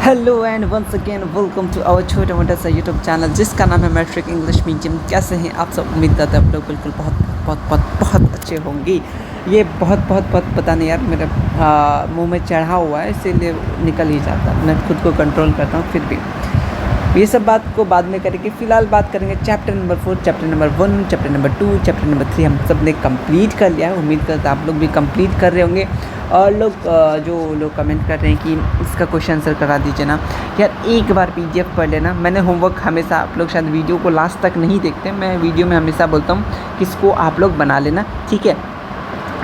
Hello and once again welcome to our छोटा मोटा सा यूट्यूब चैनल जिसका नाम है मैट्रिक इंग्लिश मीडियम। कैसे हैं आप सब? उम्मीद करते हैं आप लोग बिल्कुल बहुत बहुत बहुत बहुत अच्छे होंगे। ये बहुत बहुत बहुत पता नहीं यार, मेरे मुंह में चढ़ा हुआ है इसीलिए निकल ही जाता है। मैं खुद को कंट्रोल करता हूँ, फिर भी ये सब बात को बाद में करेंगे। फ़िलहाल बात करेंगे chapter number 4, chapter number 1, chapter number 2, chapter number 3 हम सब ने कंप्लीट कर लिया है। उम्मीद करता है आप लोग भी कंप्लीट कर रहे होंगे। और जो लोग कमेंट कर रहे हैं कि इसका क्वेश्चन आंसर करा दीजिए ना, यार एक बार पीडीएफ पढ़ लेना। मैंने होमवर्क हमेशा, आप लोग शायद वीडियो को लास्ट तक नहीं देखते, मैं वीडियो में हमेशा बोलता हूँ कि इसको आप लोग बना लेना, ठीक है।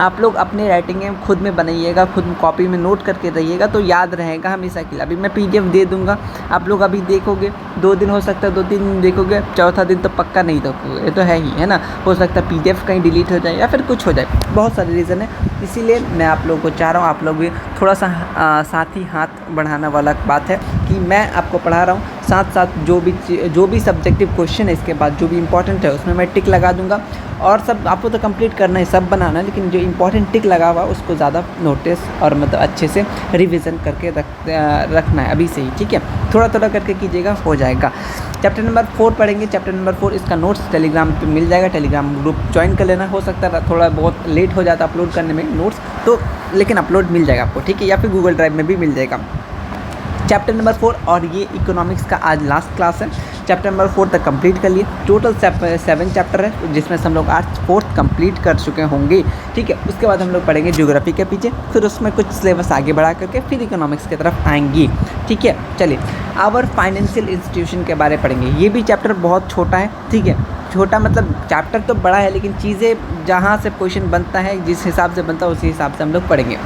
आप लोग अपने राइटिंग में खुद में बनाइएगा, खुद में कॉपी में नोट करके रहिएगा तो याद रहेगा हमेशा के लिए। अभी मैं पीडीएफ दे दूंगा, आप लोग अभी देखोगे, 2 दिन हो सकता है, 2-3 दिन देखोगे, चौथा दिन तो पक्का नहीं देखोगे, ये तो है ही है ना। हो सकता है पीडीएफ कहीं डिलीट हो जाए या फिर कुछ हो जाए, बहुत सारे रीज़न है। इसीलिए मैं आप लोगों को चाह रहा हूँ, आप लोग भी थोड़ा सा साथ ही हाथ बढ़ाना वाला बात है कि मैं आपको पढ़ा रहा हूँ, साथ साथ जो भी सब्जेक्टिव क्वेश्चन है इसके बाद जो भी इंपॉर्टेंट है उसमें मैं टिक लगा दूंगा। और सब आपको तो कंप्लीट करना है, सब बनाना है, लेकिन जो इंपॉर्टेंट टिक लगा हुआ उसको ज़्यादा नोटिस और मतलब अच्छे से रिवीजन करके रखना है अभी से ही, ठीक है। थोड़ा थोड़ा करके कीजिएगा, हो जाएगा। चैप्टर नंबर 4 पढ़ेंगे। चैप्टर नंबर 4 इसका नोट्स टेलीग्राम पे मिल जाएगा, टेलीग्राम ग्रुप ज्वाइन कर लेना। हो सकता है थोड़ा बहुत लेट हो जाता अपलोड करने में नोट्स तो, लेकिन अपलोड मिल जाएगा आपको, ठीक है, या फिर गूगल ड्राइव में भी मिल जाएगा। चैप्टर नंबर 4 और ये इकोनॉमिक्स का आज लास्ट क्लास है। चैप्टर नंबर 4 तक कंप्लीट कर लिए। टोटल 7 चैप्टर है जिसमें से हम लोग आज 4th कंप्लीट कर चुके होंगे, ठीक है। उसके बाद हम लोग पढ़ेंगे ज्योग्राफी के पीछे, फिर उसमें कुछ सिलेबस आगे बढ़ा करके फिर इकोनॉमिक्स की तरफ आएंगी, ठीक है। चलिए, आवर फाइनेंशियल इंस्टीट्यूशन के बारे में पढ़ेंगे। ये भी चैप्टर बहुत छोटा है, ठीक है। छोटा मतलब चैप्टर तो बड़ा है, लेकिन चीज़ें जहाँ से क्वेश्चन बनता है, जिस हिसाब से बनता है उसी हिसाब से हम लोग पढ़ेंगे।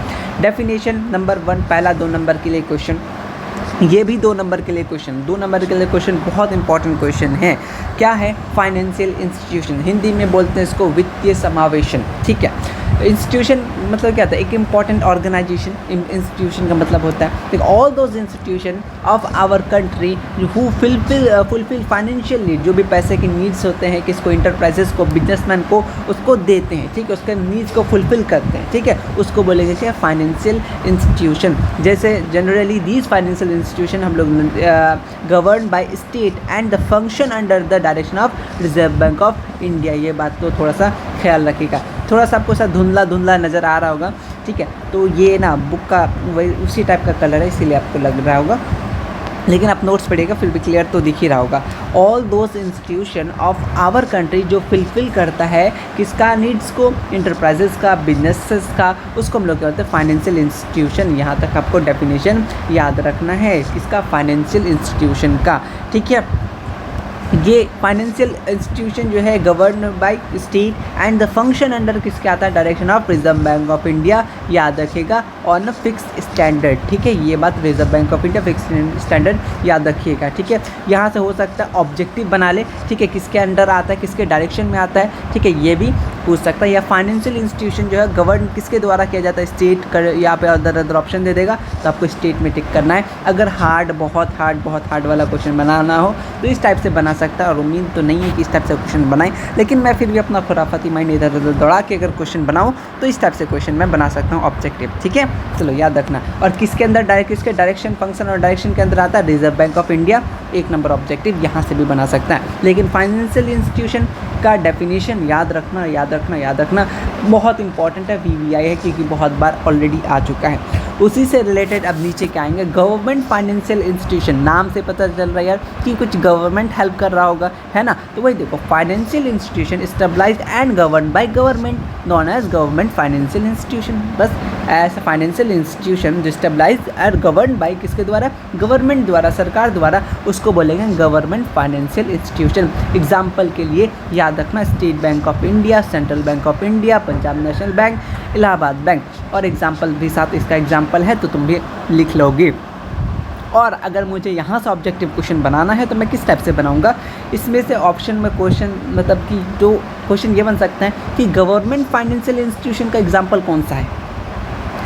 डेफिनेशन नंबर 1 पहला 2 नंबर के लिए क्वेश्चन, ये भी 2 नंबर के लिए क्वेश्चन, 2 नंबर के लिए क्वेश्चन बहुत इंपॉर्टेंट क्वेश्चन है। क्या है? फाइनेंशियल इंस्टीट्यूशन, हिंदी में बोलते हैं इसको वित्तीय समावेशन, ठीक है। इंस्टीट्यूशन मतलब क्या होता है? एक इम्पॉर्टेंट ऑर्गेनाइजेशन। इंस्टीट्यूशन का मतलब होता है all those institution of our country who fulfil financial need, जो भी पैसे की नीड्स होते हैं, किसको, इंटरप्राइजेस को, बिजनेसमैन को, उसको देते हैं, ठीक है, उसके नीड्स को फुलफिल करते हैं, ठीक है, उसको बोलेंगे क्या? Financial institution. जैसे जनरली दीज फाइनेंशियल इंस्टीट्यूशन हम लोग govern by state and the function under the direction of reserve Bank of India. ये बात तो थोड़ा सा ख्याल रखिएगा। थोड़ा सा आपको सा धुंधला धुंधला नज़र आ रहा होगा, ठीक है, तो ये ना बुक का वही उसी टाइप का कलर है, इसीलिए आपको लग रहा होगा, लेकिन आप नोट्स पढ़िएगा फिर भी क्लियर तो दिख ही रहा होगा। All those institution of our country जो फुलफिल करता है किसका? नीड्स को, इंटरप्राइजेस का, बिजनेसेस का, उसको हम लोग क्या बोलते हैं? Financial institution. यहाँ तक आपको डेफिनेशन याद रखना है किसका? फाइनेंशियल इंस्टीट्यूशन का, ठीक है। ये फाइनेंशियल इंस्टीट्यूशन जो है govern by state and the function under किसके आता है? Direction of reserve Bank of India, याद रखिएगा, ऑन फिक्स स्टैंडर्ड, ठीक है। ये बात reserve Bank of India fix standard याद रखिएगा, ठीक है। यहाँ से हो सकता है ऑब्जेक्टिव बना ले, ठीक है, किसके अंडर आता है, किसके डायरेक्शन में आता है, ठीक है, ये भी पूछ सकता है। या फाइनेंशियल इंस्टीट्यूशन जो है गवर्न किसके द्वारा किया जाता है? स्टेट कर, यहाँ पे अदर ऑप्शन दे देगा तो आपको स्टेट में टिक करना है। अगर बहुत हार्ड वाला क्वेश्चन बनाना हो तो इस टाइप से बना सकता है, और उम्मीद तो नहीं है कि इस टाइप से क्वेश्चन बनाएं, लेकिन मैं फिर भी अपना खुराफाती माइंड इधर उधर दौड़ा के अगर क्वेश्चन बनाऊं तो इस टाइप से क्वेश्चन मैं बना सकता हूं ऑब्जेक्टिव, ठीक है। चलो याद रखना। और किसके अंदर किसके डायरेक्शन, फंक्शन और डायरेक्शन के अंदर आता है? Reserve Bank of India. 1 number objective यहाँ से भी बना सकता है, लेकिन फाइनेंशियल इंस्टीट्यूशन का डेफिनेशन याद रखना बहुत इंपॉर्टेंट है। VVI है क्योंकि बहुत बार ऑलरेडी आ चुका है। उसी से रिलेटेड अब नीचे क्या आएंगे? Government financial institution. नाम से पता चल रहा है यार कि कुछ गवर्नमेंट हेल्प कर रहा होगा, है ना, तो वही देखो, financial institution stabilised and govern by government non as government financial institution. बस ऐसा फाइनेंशियल इंस्टीट्यूशन जो स्टेबलाइज्ड और गवर्न बाय किसके द्वारा? गवर्नमेंट द्वारा, सरकार द्वारा, उसको बोलेंगे गवर्नमेंट फाइनेंशियल इंस्टीट्यूशन। एग्जाम्पल के लिए याद रखना, state bank of India, central bank of India, Punjab national bank, Allahabad bank, और एग्जाम्पल भी साथ इसका एग्जाम्पल है तो तुम भी लिख लोगे। और अगर मुझे यहाँ से ऑब्जेक्टिव क्वेश्चन बनाना है तो मैं किस टाइप से बनाऊंगा? इसमें से ऑप्शन में क्वेश्चन मतलब कि जो क्वेश्चन ये बन सकता है कि गवर्नमेंट फाइनेंशियल इंस्टीट्यूशन का एग्जाम्पल कौन सा है,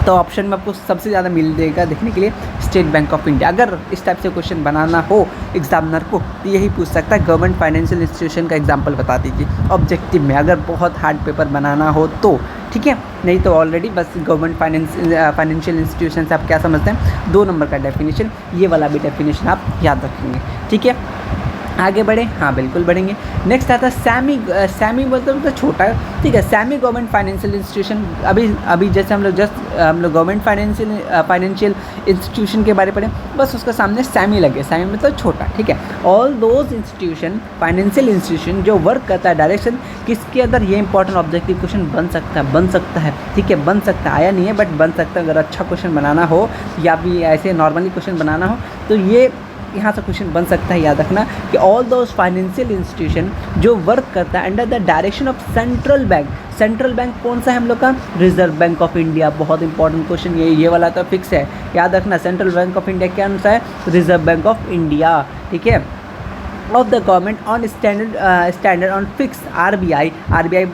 तो ऑप्शन में आपको सबसे ज़्यादा मिल देगा देखने के लिए स्टेट बैंक ऑफ इंडिया। अगर इस टाइप से क्वेश्चन बनाना हो एग्जामिनर को तो यही पूछ सकता है, गवर्नमेंट फाइनेंशियल इंस्टीट्यूशन का एग्जांपल बता दीजिए ऑब्जेक्टिव में, अगर बहुत हार्ड पेपर बनाना हो तो, ठीक है। नहीं तो ऑलरेडी बस गवर्नमेंट फाइनेंशियल इंस्टीट्यूशन से आप क्या समझते हैं, 2 नंबर का डेफिनेशन, ये वाला भी डेफिनेशन आप याद रखेंगे, ठीक है। आगे बढ़े, हाँ बिल्कुल बढ़ेंगे। नेक्स्ट आता है सैमी बोलते हैं तो छोटा है, ठीक है। सैमी गवर्नमेंट फाइनेंशियल इंस्टीट्यूशन, अभी जैसे हम लोग गवर्नमेंट फाइनेंशियल इंस्टीट्यूशन के बारे में पढ़े, बस उसका सामने सैमी लगे, सैमी मतलब छोटा, ठीक है। All those institution, financial institution जो वर्क करता है डायरेक्शन किसके अंदर, ये इंपॉर्टेंट ऑब्जेक्टिव क्वेश्चन बन सकता है, ठीक है, बन सकता है, आया नहीं है बट बन सकता है। अगर अच्छा क्वेश्चन बनाना हो या भी ऐसे नॉर्मली क्वेश्चन बनाना हो तो ये यहाँ से क्वेश्चन बन सकता है। याद रखना कि ऑल दोज फाइनेंशियल इंस्टीट्यूशन जो वर्क करता है under the direction of central bank. Central bank कौन सा है हम लोग का, रिजर्व बैंक ऑफ इंडिया। बहुत इंपॉर्टेंट क्वेश्चन ये वाला तो फिक्स है, याद रखना। सेंट्रल बैंक ऑफ इंडिया क्या सा है, रिजर्व बैंक ऑफ इंडिया, ठीक है। Of the government on standard on fix RBI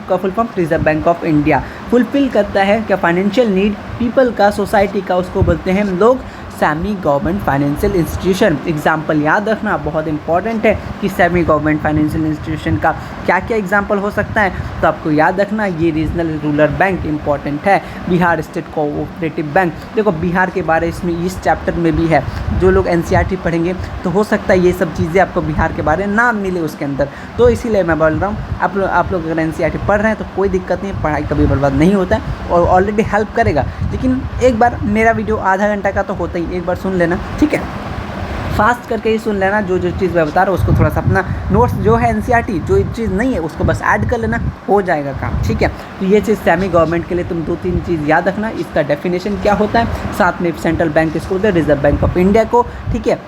का full form Reserve Bank of India. Fulfil करता है क्या, फाइनेंशियल नीड पीपल का, सोसाइटी का, उसको बोलते हैं हम लोग semi government financial institution. Example याद रखना बहुत इंपॉर्टेंट है कि सेमी गवर्नमेंट फाइनेंशियल इंस्टीट्यूशन का क्या क्या एग्जाम्पल हो सकता है, तो आपको याद रखना ये रीजनल रूरल बैंक इंपॉर्टेंट है, बिहार स्टेट कोऑपरेटिव बैंक। देखो बिहार के बारे इसमें इस चैप्टर में भी है, जो लोग एनसीईआरटी पढ़ेंगे तो हो सकता है ये सब चीज़ें आपको बिहार के बारे में ना मिले उसके अंदर, तो इसीलिए मैं बोल रहा हूँ आप लोग अगर एनसीईआरटी पढ़ रहे हैं तो कोई दिक्कत नहीं, पढ़ाई कभी बर्बाद नहीं होता है और ऑलरेडी हेल्प करेगा। लेकिन एक बार मेरा वीडियो आधा घंटा का तो होता ही, एक बार सुन लेना, ठीक है, फास्ट करके ही सुन लेना। जो चीज़ मैं बता रहा हूँ उसको थोड़ा सा अपना नोट्स जो है एनसीईआरटी जो चीज़ नहीं है उसको बस ऐड कर लेना, हो जाएगा काम, ठीक है। तो ये चीज़ सेमी गवर्नमेंट के लिए तुम 2-3 चीज़ याद रखना, इसका डेफिनेशन क्या होता है, साथ में सेंट्रल बैंक इसको बोलते हैं रिजर्व बैंक ऑफ इंडिया को, ठीक है।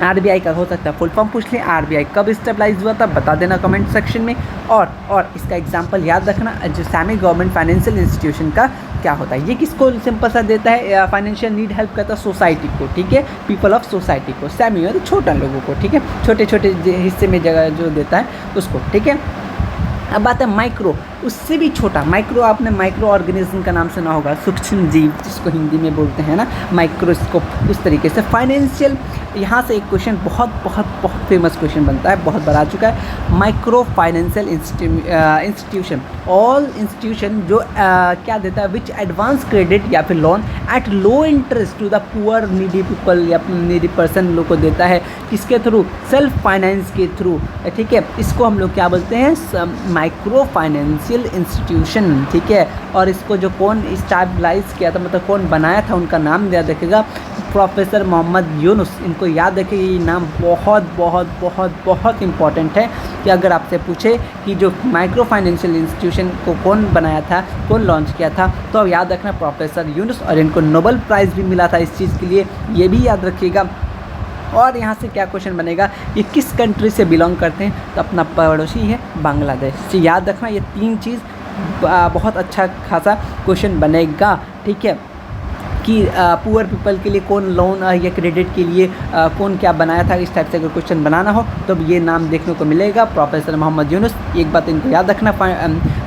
आरबीआई का हो सकता है फुल फॉर्म पूछ लें, आरबीआई कब स्टेबलाइज हुआ था बता देना कमेंट सेक्शन में। और इसका एग्जांपल याद रखना, जो सेमी गवर्नमेंट फाइनेंशियल इंस्टीट्यूशन का क्या होता है, ये किसको सिंपल सा देता है, फाइनेंशियल नीड हेल्प करता है सोसाइटी को, ठीक है, पीपल ऑफ सोसाइटी को। सेमी मतलब छोटा लोगों को, ठीक है, छोटे छोटे हिस्से में जगह जो देता है उसको, ठीक है। अब बात है माइक्रो, उससे भी छोटा माइक्रो, आपने माइक्रो ऑर्गेनिज्म का नाम सुना होगा, सूक्ष्म जीव जिसको हिंदी में बोलते हैं ना माइक्रोस्कोप, उस तरीके से फाइनेंशियल। यहाँ से एक क्वेश्चन बहुत फेमस क्वेश्चन बनता है, बहुत बार आ चुका है, micro financial institution, all institution जो क्या देता है, विच एडवांस क्रेडिट या फिर loan at low interest to the poor needy people या नीडी पर्सन लोग को देता है, किसके थ्रू, सेल्फ फाइनेंस के थ्रू, ठीक है। इसको हम लोग क्या बोलते हैं, माइक्रो फाइनेंशियल इंस्टीट्यूशन, ठीक है। और इसको जो कौन स्टैबलाइज किया था, मतलब कौन बनाया था, उनका नाम याद रखेगा, प्रोफेसर मोहम्मद यूनुस। इनको याद रखिए, ये नाम बहुत इंपॉर्टेंट है कि अगर आपसे पूछे कि जो माइक्रो फाइनेंशियल इंस्टीट्यूशन को कौन बनाया था, कौन लॉन्च किया था, तो अब याद रखना प्रोफेसर यूनुस, और इनको नोबेल प्राइज़ भी मिला था इस चीज़ के लिए, ये भी याद रखिएगा। और यहाँ से क्या क्वेश्चन बनेगा, ये किस कंट्री से बिलोंग करते हैं, तो अपना पड़ोसी है बांग्लादेश। तो याद रखना ये 3 चीज़ बहुत अच्छा खासा क्वेश्चन बनेगा, ठीक है, कि पुअर पीपल के लिए कौन लोन या क्रेडिट के लिए कौन क्या बनाया था, इस टाइप से अगर क्वेश्चन बनाना हो तो ये नाम देखने को मिलेगा, प्रोफेसर मोहम्मद यूनुस। एक बात इनको याद रखना,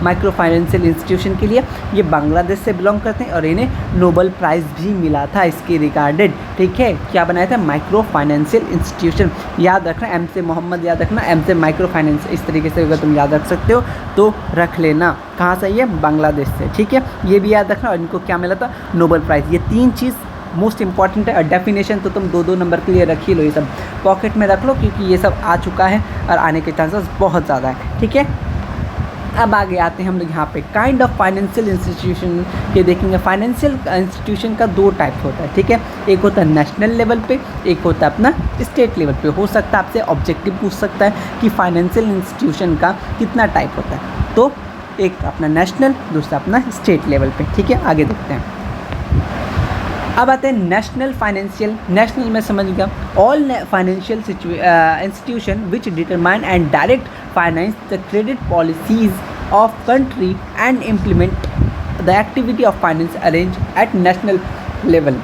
माइक्रो फाइनेंशियल इंस्टीट्यूशन के लिए ये बांग्लादेश से बिलोंग करते हैं और इन्हें नोबेल प्राइज़ भी मिला था इसके रिगार्डेड, ठीक है। क्या बनाया था, माइक्रो फाइनेंशियल इंस्टीट्यूशन, याद रखना, एम से मोहम्मद याद रखना, एम से माइक्रो फाइनेंस, इस तरीके से अगर तुम याद रख सकते हो तो रख लेना। कहाँ से, ये बांग्लादेश से, ठीक है, ये भी याद रखना। और इनको क्या मिला था, नोबेल प्राइज़। ये 3 चीज़ मोस्ट इंपॉर्टेंट है। और डेफिनेशन तो तुम 2-2 नंबर के लिए रख ही लो, ये सब पॉकेट में रख लो क्योंकि ये सब आ चुका है और आने के चांसेस बहुत ज़्यादा है, ठीक है। अब आगे आते हैं हम लोग यहाँ पे काइंड ऑफ फाइनेंशियल इंस्टीट्यूशन के देखेंगे। फाइनेंशियल इंस्टीट्यूशन का 2 टाइप होता है, ठीक है, एक होता है नेशनल लेवल पे, एक होता है अपना स्टेट लेवल पे। हो सकता है आपसे ऑब्जेक्टिव पूछ सकता है कि फाइनेंशियल इंस्टीट्यूशन का कितना टाइप होता है, तो एक अपना नेशनल, दूसरा अपना स्टेट लेवल पे, ठीक है। आगे देखते हैं। अब आते हैं नेशनल फाइनेंशियल। नेशनल में समझ गया, all financial institution which determine and direct finance the credit policies of country and implement the activity of finance arrange at national level.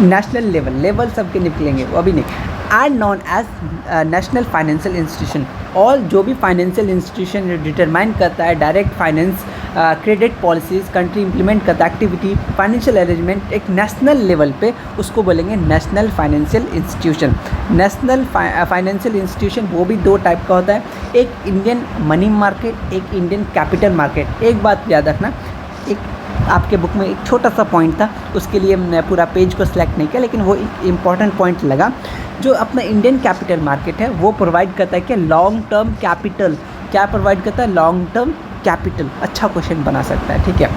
National level सबके निकलेंगे, वो अभी नहीं, are non as national financial institution. और जो भी financial institution determine करता है direct finance credit policies country implement करता, एक्टिविटी फाइनेंशियल अरेंजमेंट एक नेशनल लेवल पे, उसको बोलेंगे national financial institution. National financial institution वो भी दो टाइप का होता है, एक इंडियन मनी मार्केट, एक इंडियन कैपिटल मार्केट। एक बात याद रखना, एक आपके बुक में एक छोटा सा पॉइंट था, उसके लिए मैं पूरा पेज को सिलेक्ट नहीं किया, लेकिन वो एक इम्पॉर्टेंट पॉइंट लगा। जो अपना इंडियन कैपिटल मार्केट है वो प्रोवाइड करता है कि लॉन्ग टर्म कैपिटल, क्या प्रोवाइड करता है? Long term capital. अच्छा क्वेश्चन बना सकता है, ठीक है।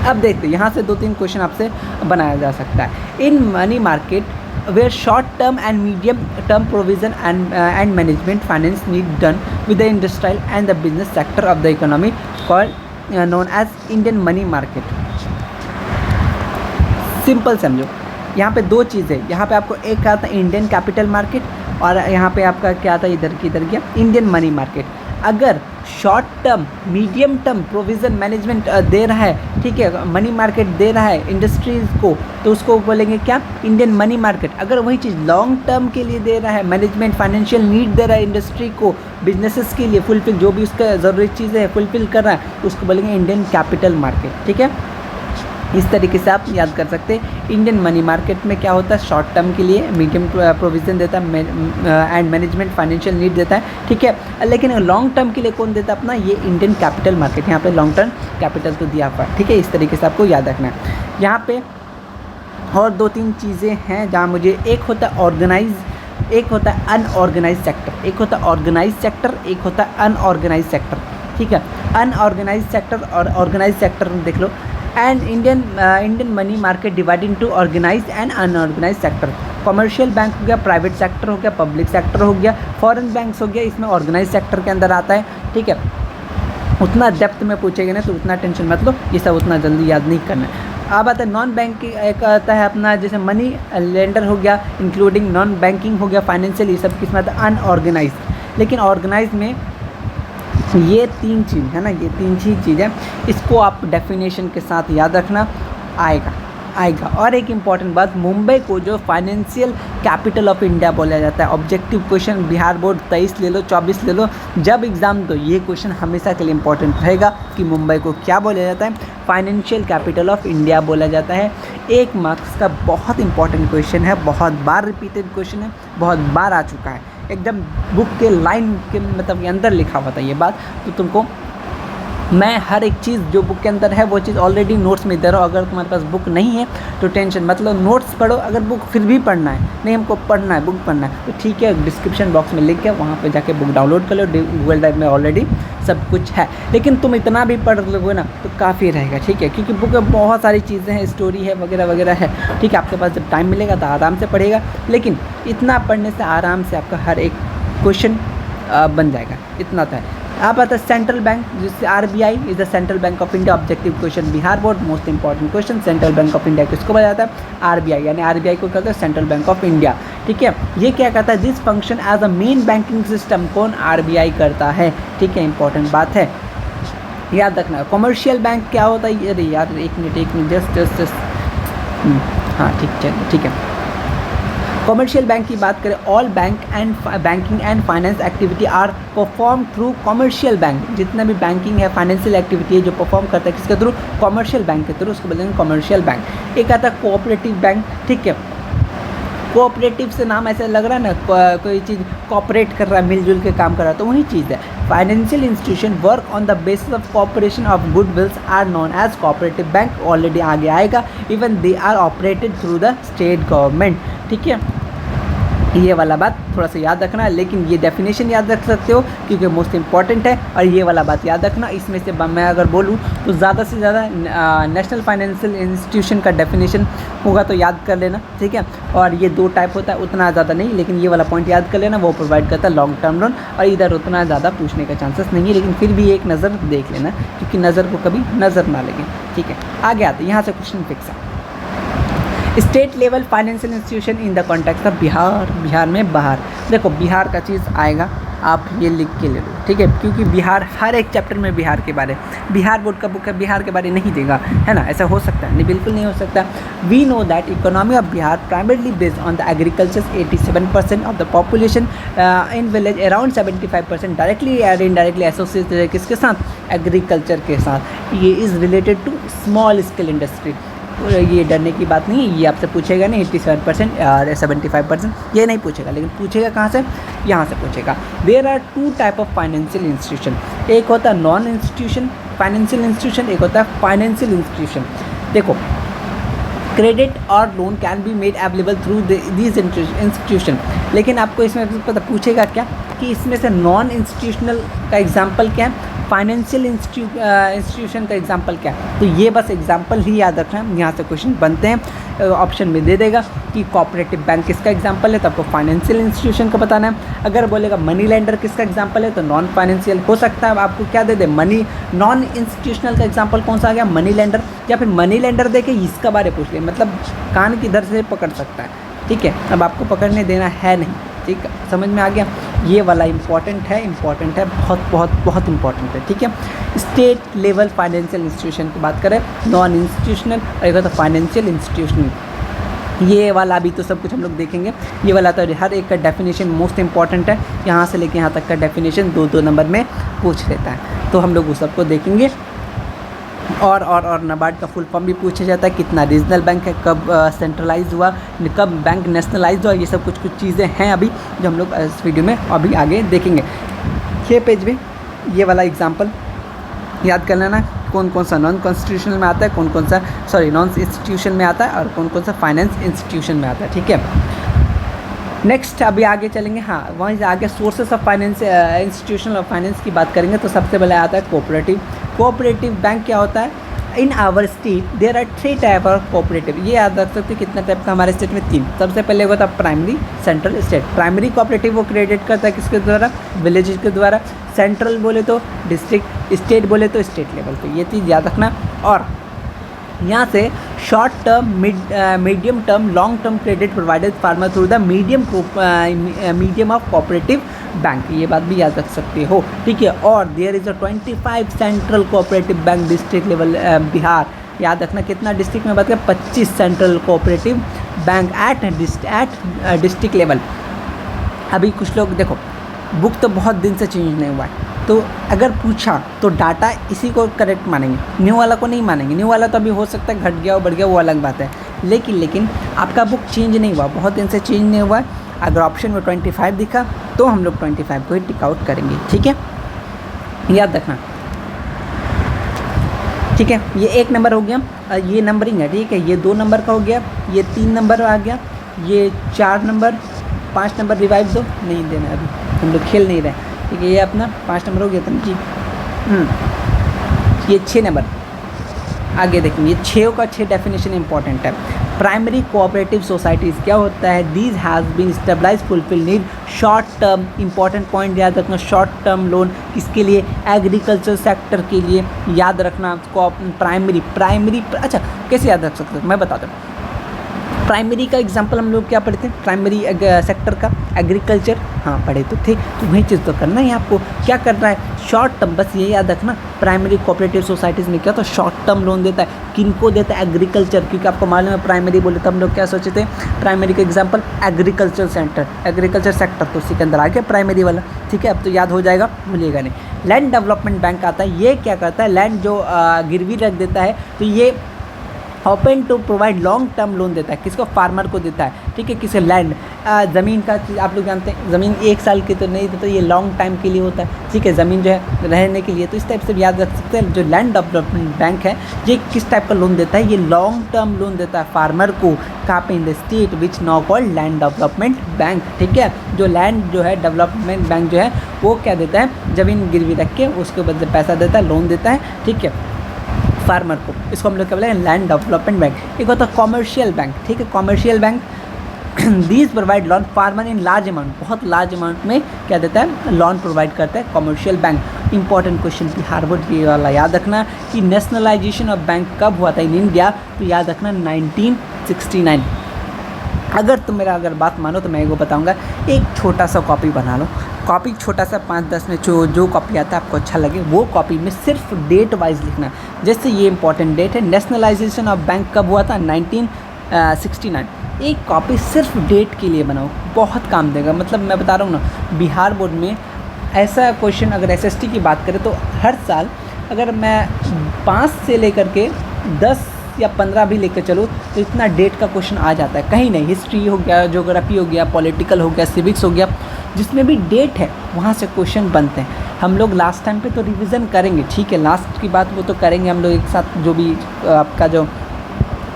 अब देखते हैं, यहाँ से 2-3 क्वेश्चन आपसे बनाया जा सकता है। In money market where short term and medium term provision and management finance need done with the industrial and the business sector of the economy called known as Indian money market. Simple समझो, यहाँ पे दो चीज़ें, यहाँ पे आपको एक क्या था इंडियन कैपिटल मार्केट, और यहाँ पे आपका क्या था इधर की इधर गया इंडियन मनी मार्केट। अगर short term medium term provision management दे रहा है, ठीक है, मनी मार्केट दे रहा है इंडस्ट्रीज़ को, तो उसको बोलेंगे क्या? Indian money market. अगर वही चीज़ लॉन्ग टर्म के लिए दे रहा है, मैनेजमेंट फाइनेंशियल नीड दे रहा है इंडस्ट्री को, बिजनेसेस के लिए फुलफिल जो भी उसका ज़रूरी चीज़ें है फुलफिल कर रहा है, उसको बोलेंगे इंडियन कैपिटल मार्केट, ठीक है। इस तरीके से आप याद कर सकते हैं। इंडियन मनी मार्केट में क्या होता है? शॉर्ट टर्म के लिए मीडियम प्रोविज़न देता है एंड मैनेजमेंट फाइनेंशियल नीड देता है, ठीक है। लेकिन लॉन्ग टर्म के लिए कौन देता है? अपना ये इंडियन कैपिटल मार्केट। यहाँ पे लॉन्ग टर्म कैपिटल तो दिया हुआ है, ठीक है। इस तरीके से आपको याद रखना है। यहाँ पे और 2-3 चीज़ें हैं जहाँ मुझे, एक होता है ऑर्गेनाइज, एक होता है अनऑर्गेनाइज सेक्टर। एक होता है ऑर्गेनाइज सेक्टर, एक होता है अनऑर्गेनाइज सेक्टर, ठीक है। अनऑर्गेनाइज सेक्टर और ऑर्गेनाइज सेक्टर देख लो। And Indian money market divide into organised and unorganised sector. Commercial bank हो गया, प्राइवेट सेक्टर हो गया, पब्लिक सेक्टर हो गया, फॉरेन बैंक्स हो गया, इसमें ऑर्गेनाइज सेक्टर के अंदर आता है, ठीक है। उतना डेप्थ में पूछेंगे ना तो उतना टेंशन मत लो, ये सब उतना जल्दी याद नहीं करना है। अब आता है नॉन बैंकिंग, एक आता है अपना जैसे मनी लेंडर हो गया, इंक्लूडिंग नॉन बैंकिंग हो गया, फाइनेंशियल, ये सब किसमें आता है? अनऑर्गेनाइज। लेकिन ऑर्गेनाइज में ये 3 चीज़ है ना, ये 3 चीज़ है, इसको आप डेफिनेशन के साथ याद रखना, आएगा। और एक इम्पॉर्टेंट बात, मुंबई को जो फाइनेंशियल कैपिटल ऑफ इंडिया बोला जाता है, ऑब्जेक्टिव क्वेश्चन बिहार बोर्ड 23 ले लो, 24 ले लो, जब एग्ज़ाम दो ये क्वेश्चन हमेशा के लिए इम्पॉर्टेंट रहेगा कि मुंबई को क्या बोला जाता है? फाइनेंशियल कैपिटल ऑफ इंडिया बोला जाता है। 1 मार्क्स का बहुत इंपॉर्टेंट क्वेश्चन है, बहुत बार रिपीटेड क्वेश्चन है, बहुत बार आ चुका है, एकदम बुक के लाइन के मतलब के अंदर लिखा हुआ था ये बात। तो तुमको मैं हर एक चीज़ जो बुक के अंदर है वो चीज़ ऑलरेडी नोट्स में दे रहा हूँ। अगर तुम्हारे पास बुक नहीं है तो टेंशन मतलब नोट्स पढ़ो, अगर बुक फिर भी पढ़ना है, नहीं हमको पढ़ना है, बुक पढ़ना है, तो ठीक है, डिस्क्रिप्शन बॉक्स में लिख के वहाँ पे जाके बुक डाउनलोड कर लो, गूगल ड्राइव में ऑलरेडी सब कुछ है। लेकिन तुम इतना भी पढ़ लोगे ना तो काफ़ी रहेगा, ठीक है, क्योंकि बुक में बहुत सारी चीज़ें हैं, स्टोरी है वगैरह वगैरह है, ठीक है। आपके पास जब टाइम मिलेगा तो आराम से पढ़ेगा, लेकिन इतना पढ़ने से आराम से आपका हर एक क्वेश्चन बन जाएगा, इतना तो है। आप आता है सेंट्रल बैंक, जिससे RBI is the central bank of India, objective question Bihar board, most important question. Central bank of India किसको बोला जाता है? RBI, यानी RBI को कहते हैं सेंट्रल बैंक ऑफ इंडिया, ठीक है। ये क्या कहता है? This function as a main banking system कौन? RBI करता है, ठीक है, इंपॉर्टेंट बात है, याद रखना। कमर्शियल बैंक क्या होता है? अरे यार एक मिनट जस्ट हाँ ठीक है। कमर्शियल बैंक की बात करें, all banking and finance activity are perform through commercial bank. जितना भी बैंकिंग है, फाइनेंशियल एक्टिविटी है जो परफॉर्म करता है किसके थ्रू? कमर्शियल बैंक के थ्रू, उसको बोलेंगे कमर्शियल बैंक। एक आता है कोऑपरेटिव बैंक, ठीक है। कोऑपरेटिव से नाम ऐसे लग रहा है ना, कोई चीज़ कोऑपरेट कर रहा है, मिलजुल के काम कर रहा है, तो वही चीज़ है। Financial institution work on the basis of cooperation of goodwills are known as cooperative bank, already आगे आएगा। Even they are operated through the state government, ठीक है। ये वाला बात थोड़ा सा याद रखना, लेकिन ये डेफिनेशन याद रख सकते हो क्योंकि मोस्ट इंपॉर्टेंट है। और ये वाला बात याद रखना, इसमें से मैं अगर बोलूँ तो ज़्यादा से ज़्यादा नेशनल फाइनेंशियल इंस्टीट्यूशन का डेफिनेशन होगा तो याद कर लेना, ठीक है। और ये 2 टाइप होता है, उतना ज़्यादा नहीं, लेकिन ये वाला पॉइंट याद कर लेना, वो प्रोवाइड करता है लॉन्ग टर्म लोन, और इधर उतना ज़्यादा पूछने का चांसेस नहीं है, लेकिन फिर भी एक नज़र देख लेना क्योंकि नज़र को कभी नज़र ना लगे, ठीक है। आगे आते हैं, यहाँ से क्वेश्चन फिक्स है। State level financial institution in the context of Bihar, Bihar में बाहर। देखो बिहार का चीज़ आएगा, आप ये लिख के ले लो, ठीक है, क्योंकि बिहार हर एक चैप्टर में बिहार के बारे, बिहार बोर्ड का बुक है, बिहार के बारे नहीं देगा, है ना, ऐसा हो सकता है? नहीं, बिल्कुल नहीं हो सकता। We know that economy of Bihar primarily based on the agriculture, 87% of the population in village, around 75% directly और इनडायरेक्टली एसोसिएटेड है किसके साथ? एग्रीकल्चर के साथ। ये is related to small scale industry. ये डरने की बात नहीं है, ये आपसे पूछेगा नहीं 87% और 75%, ये नहीं पूछेगा, लेकिन पूछेगा कहाँ से? यहाँ से पूछेगा। There are two type of financial institution, एक होता है नॉन इंस्टीट्यूशन फाइनेंशियल इंस्टीट्यूशन, एक होता है फाइनेंशियल इंस्टीट्यूशन। देखो, क्रेडिट और loan can be made available through these institution, लेकिन आपको इसमें पता पूछेगा क्या कि इसमें से नॉन इंस्टीट्यूशनल का एग्जाम्पल क्या है, फाइनेंशियल इंस्टीट्यूशन का एग्जाम्पल क्या है। तो ये बस एग्जाम्पल ही याद रखना है, यहाँ से क्वेश्चन बनते हैं। ऑप्शन में दे देगा कि कोऑपरेटिव बैंक किसका एग्जाम्पल है, तो आपको फाइनेंशियल इंस्टीट्यूशन को बताना है। अगर बोलेगा मनी लेंडर किसका एग्जाम्पल है, तो नॉन फाइनेंशियल हो सकता है। आपको क्या दे दे, मनी नॉन इंस्टीट्यूशनल का एग्जाम्पल कौन सा आ गया, मनी लेंडर, या फिर मनी लेंडर दे के इसका बारे पूछ ले, मतलब कान की इधर से पकड़ सकता है, ठीक है। अब आपको पकड़ने देना है नहीं, ठीक है, समझ में आ गया। ये वाला इंपॉर्टेंट है, बहुत बहुत बहुत इंपॉर्टेंट है, ठीक है। स्टेट लेवल फाइनेंशियल इंस्टीट्यूशन की बात करें, नॉन इंस्टीट्यूशनल और एक होता है फाइनेंशियल इंस्टीट्यूशनल। ये वाला अभी तो सब कुछ हम लोग देखेंगे। ये वाला तो हर एक का डेफिनेशन मोस्ट इंपॉर्टेंट है, यहाँ से लेके यहाँ तक का डेफिनेशन 2-2 नंबर में पूछ लेता है, तो हम लोग उस सबको देखेंगे। और नाबार्ड का फुल फॉर्म भी पूछा जाता है, कितना रीजनल बैंक है, कब सेंट्रलाइज हुआ, कब बैंक नेशनलाइज हुआ, ये सब कुछ चीज़ें हैं अभी जो हम लोग इस वीडियो में अभी आगे देखेंगे। ये पेज में ये वाला एग्जांपल याद कर लेना, कौन कौन सा नॉन कॉन्स्टिट्यूशनल में आता है, कौन कौन सा नॉन इंस्टीट्यूशन में आता है और कौन कौन सा फाइनेंस इंस्टीट्यूशन में आता है, ठीक है। नेक्स्ट अभी आगे चलेंगे, हाँ वहीं से आगे sources of finance institutional of finance की बात करेंगे, तो सबसे पहले आता है कोऑपरेटिव बैंक। क्या होता है, in our state there are 3 type of cooperative. ये याद रख सकते हैं कितना टाइप का हमारे स्टेट में 3। सबसे पहले होता है primary, central, state. Primary cooperative वो क्रेडिट करता है किसके द्वारा, विलेज के द्वारा। सेंट्रल बोले तो डिस्ट्रिक्ट, स्टेट बोले तो स्टेट लेवल पे, ये चीज़ याद रखना। और यहाँ से short term, medium term, long term credit provided farmer through the medium of cooperative bank, ये बात भी याद रख सकते हो, ठीक है। और there is a 25 central cooperative bank district level Bihar. याद रखना कितना डिस्ट्रिक्ट में बात करें, 25 central cooperative bank at district level. अभी कुछ लोग देखो, बुक तो बहुत दिन से चेंज नहीं हुआ है, तो अगर पूछा तो डाटा इसी को करेक्ट मानेंगे, न्यू वाला को नहीं मानेंगे। न्यू वाला तो अभी हो सकता है घट गया हो, बढ़ गया, वो अलग बात है, लेकिन आपका बुक चेंज नहीं हुआ, बहुत दिन से चेंज नहीं हुआ है। अगर ऑप्शन में 25 दिखा तो हम लोग 25 को ही टिक आउट करेंगे, ठीक है, याद रखना, ठीक है। ये 1 नंबर हो गया, ये नंबरिंग है, ठीक है। ये 2 नंबर का हो गया, ये 3 नंबर आ गया, ये 4 नंबर, 5 नंबर रिवाइव दो, नहीं देना अभी, हम लोग खेल नहीं रहे, ठीक है। ये अपना 5 नंबर हो गया तुम जी। ये 6 नंबर आगे देखेंगे, ये 6 का 6 डेफिनेशन इंपॉर्टेंट है। प्राइमरी कोऑपरेटिव सोसाइटीज़ क्या होता है, these has been stabilise fulfil need short term, important point याद रखना, शॉर्ट टर्म लोन किसके लिए, एग्रीकल्चर सेक्टर के लिए। याद रखना प्राइमरी, अच्छा कैसे याद रख सकते हो मैं बताता हूँ। प्राइमरी का एग्जांपल हम लोग क्या पढ़ते हैं, प्राइमरी सेक्टर का एग्रीकल्चर, हाँ पढ़े तो थे, तो वही चीज़ तो करना है आपको। क्या करना है, शॉर्ट टर्म, बस ये याद रखना। प्राइमरी कोऑपरेटिव सोसाइटीज़ में क्या तो शॉर्ट टर्म लोन देता है, किनको देता है, एग्रीकल्चर, क्योंकि आपको मालूम है प्राइमरी बोले तो हम लोग क्या सोचे थे, प्राइमरी का एग्जाम्पल एग्रीकल्चर सेक्टर, तो उसी के अंदर आ गया प्राइमरी वाला, ठीक है। अब तो याद हो जाएगा, भूलिएगा नहीं। लैंड डेवलपमेंट बैंक आता है, ये क्या करता है, लैंड जो गिरवी रख देता है, तो ये open to provide long term loan देता है, किसको, फार्मर को देता है, ठीक है। किसे, लैंड, ज़मीन का आप लोग जानते हैं, ज़मीन 1 साल की तो नहीं देता, ये लॉन्ग टाइम के लिए होता है, ठीक है, ज़मीन जो है रहने के लिए। तो इस टाइप से याद रख सकते हैं, जो लैंड डेवलपमेंट बैंक है ये किस टाइप का लोन देता है, ये लॉन्ग टर्म लोन देता है फार्मर को, कहाँ पे, in the state which now called land development bank, ठीक है। जो लैंड जो है डेवलपमेंट बैंक जो है वो क्या देता है, ज़मीन गिरवी रख के उसके बदले पैसा देता है, लोन देता है, ठीक है, फार्मर को। इसको हम लोग क्या बोलते हैं, लैंड डेवलपमेंट बैंक। एक होता है कॉमर्शियल बैंक, ठीक है, commercial bank these provide loan farmer in large amount, बहुत लार्ज अमाउंट में क्या देता है, लोन प्रोवाइड करता है commercial bank. Important question Bihar board ये वाला याद रखना कि नेशनलाइजेशन ऑफ बैंक कब हुआ था इन इंडिया, तो याद रखना 1969। अगर तुम मेरा बात मानो तो मैं को बताऊंगा, एक छोटा सा कॉपी बना लो, कॉपी छोटा सा 5-10 में जो कॉपी आता है आपको अच्छा लगे वो कॉपी में सिर्फ डेट वाइज लिखना। जैसे ये इंपॉर्टेंट डेट है, नेशनलाइजेशन ऑफ बैंक कब हुआ था, 1969। एक कॉपी सिर्फ डेट के लिए बनाओ, बहुत काम देगा। मतलब मैं बता रहा हूँ ना, बिहार बोर्ड में ऐसा क्वेश्चन, अगर एसएसटी की बात करें तो हर साल अगर मैं 5 से लेकर के 10 या 15 भी लेकर चलूँ तो इतना डेट का क्वेश्चन आ जाता है। कहीं नहीं, हिस्ट्री हो गया, ज्योग्राफी हो गया, पॉलिटिकल हो गया, सिविक्स हो गया, जिसमें भी डेट है वहाँ से क्वेश्चन बनते हैं। हम लोग लास्ट टाइम पे तो रिवीजन करेंगे, ठीक है, लास्ट की बात वो तो करेंगे हम लोग एक साथ, जो भी आपका जो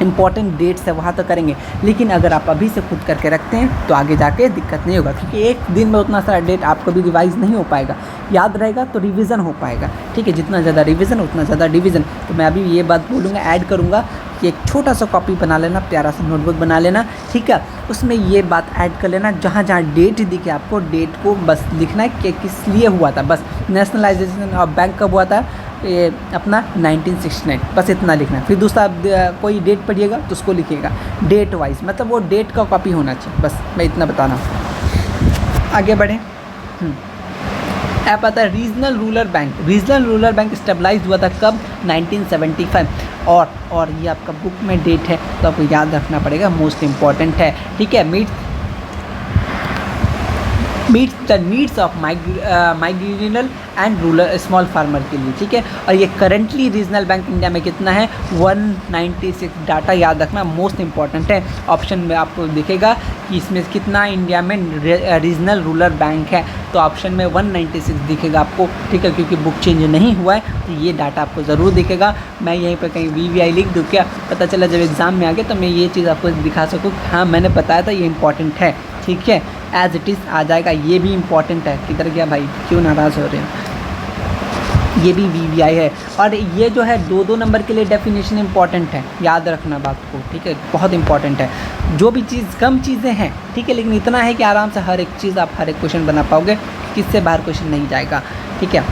इंपॉर्टेंट डेट्स है वहाँ तो करेंगे। लेकिन अगर आप अभी से खुद करके रखते हैं तो आगे जाके दिक्कत नहीं होगा, क्योंकि एक दिन में उतना सारा डेट आपको भी रिवाइज़ नहीं हो पाएगा। याद रहेगा तो रिवीजन हो पाएगा, ठीक है। जितना ज़्यादा रिवीजन उतना ज़्यादा डिवीज़न। तो मैं अभी ये बात बोलूँगा, ऐड करूँगा कि एक छोटा सा कॉपी बना लेना, प्यारा सा नोटबुक बना लेना, ठीक है। उसमें ये बात ऐड कर लेना, जहाँ जहाँ डेट दिखे आपको डेट को बस लिखना है कि किस लिए हुआ था। बस नेशनलाइजेशन ऑफ बैंक कब हुआ था, ये अपना 1969, बस इतना लिखना है। फिर दूसरा कोई डेट पढ़िएगा तो उसको लिखिएगा डेट वाइज, मतलब वो डेट का कॉपी होना चाहिए। बस मैं इतना बताना। आगे बढ़ें। ऐप आता है regional rural bank. Regional rural bank stabilise हुआ था कब, 1975। और ये आपका बुक में डेट है तो आपको याद रखना पड़ेगा, मोस्ट इम्पॉर्टेंट है, ठीक है। Meets the needs of marginal and rural small farmer के लिए, ठीक है। और ये करेंटली रीजनल बैंक इंडिया में कितना है, 196। डाटा याद रखना, मोस्ट इंपॉर्टेंट है। ऑप्शन में आपको दिखेगा कि इसमें कितना इंडिया में रीजनल रूरल बैंक है, तो ऑप्शन में 196 दिखेगा आपको, ठीक है, क्योंकि बुक चेंज नहीं हुआ है तो ये डाटा आपको ज़रूर दिखेगा। मैं यहीं पर कहीं VVI लिख दूँ क्या, पता चला जब एग्ज़ाम में आ गया तो मैं ये चीज़ आपको दिखा सकूँ, हाँ मैंने बताया था ये इंपॉर्टेंट है, ठीक है। एज इट इज़ आ जाएगा, ये भी इंपॉर्टेंट है। किधर गया भाई, क्यों नाराज़ हो रहे हैं, ये भी VVI है। और ये जो है 2-2 नंबर के लिए डेफिनेशन इंपॉर्टेंट है, याद रखना बात को, ठीक है, बहुत इंपॉर्टेंट है। जो भी चीज़, कम चीज़ें हैं, ठीक है, लेकिन इतना है कि आराम से हर एक चीज़ आप हर एक क्वेश्चन बना पाओगे, किससे बाहर क्वेश्चन नहीं जाएगा, ठीक है।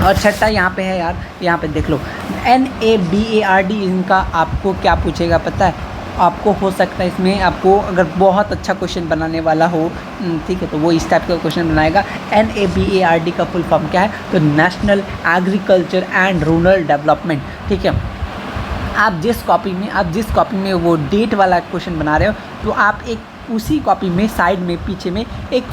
और छठा यहाँ पे है यार, यहाँ पे देख लो, NABARD, इनका आपको क्या पूछेगा पता है, आपको हो सकता है इसमें आपको अगर बहुत अच्छा क्वेश्चन बनाने वाला हो, ठीक है, तो वो इस टाइप का क्वेश्चन बनाएगा। NABARD का फुल फॉर्म क्या है, तो national agriculture and rural development, ठीक है। आप जिस कॉपी में वो डेट वाला क्वेश्चन बना रहे हो तो आप एक उसी कॉपी में साइड में पीछे में एक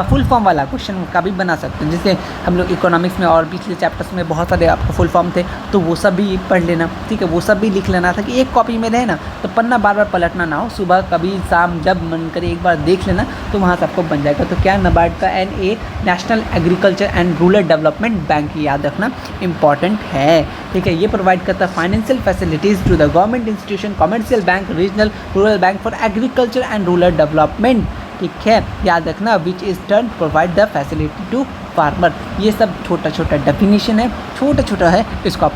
फुल फॉर्म वाला क्वेश्चन का भी बना सकते हैं। जैसे हम लोग इकोनॉमिक्स में और पिछले चैप्टर्स में बहुत सारे आपको फुल फॉर्म थे, तो वो सब भी पढ़ लेना, ठीक है, वो सब भी लिख लेना था कि एक कॉपी में रहे ना, तो पन्ना बार बार पलटना ना हो, सुबह कभी शाम जब मन करे एक बार देख लेना, तो वहाँ से आपको बन जाएगा। तो क्या, नाबार्ड का NA national agriculture and rural development bank, याद रखना इंपॉर्टेंट है, ठीक है। ये प्रोवाइड करता है financial facilities to the government institution, commercial bank, regional rural bank for agriculture and rural development, ठीक है, याद रखना, which is turn provide the facility to farmer. ये सब छोटा छोटा डेफिनेशन है, छोटा छोटा है, इसको आप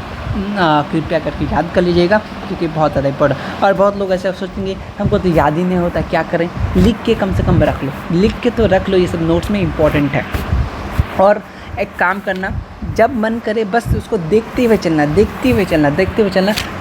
कृपया करके याद कर लीजिएगा, क्योंकि बहुत ज़्यादा इंपॉर्टेंट। और बहुत लोग ऐसे सोचेंगे हमको तो याद ही नहीं होता, क्या करें, लिख के कम से कम रख लो, लिख के तो रख लो, ये सब नोट्स में इंपॉर्टेंट है। और एक काम करना, जब मन करे बस उसको देखते हुए चलना,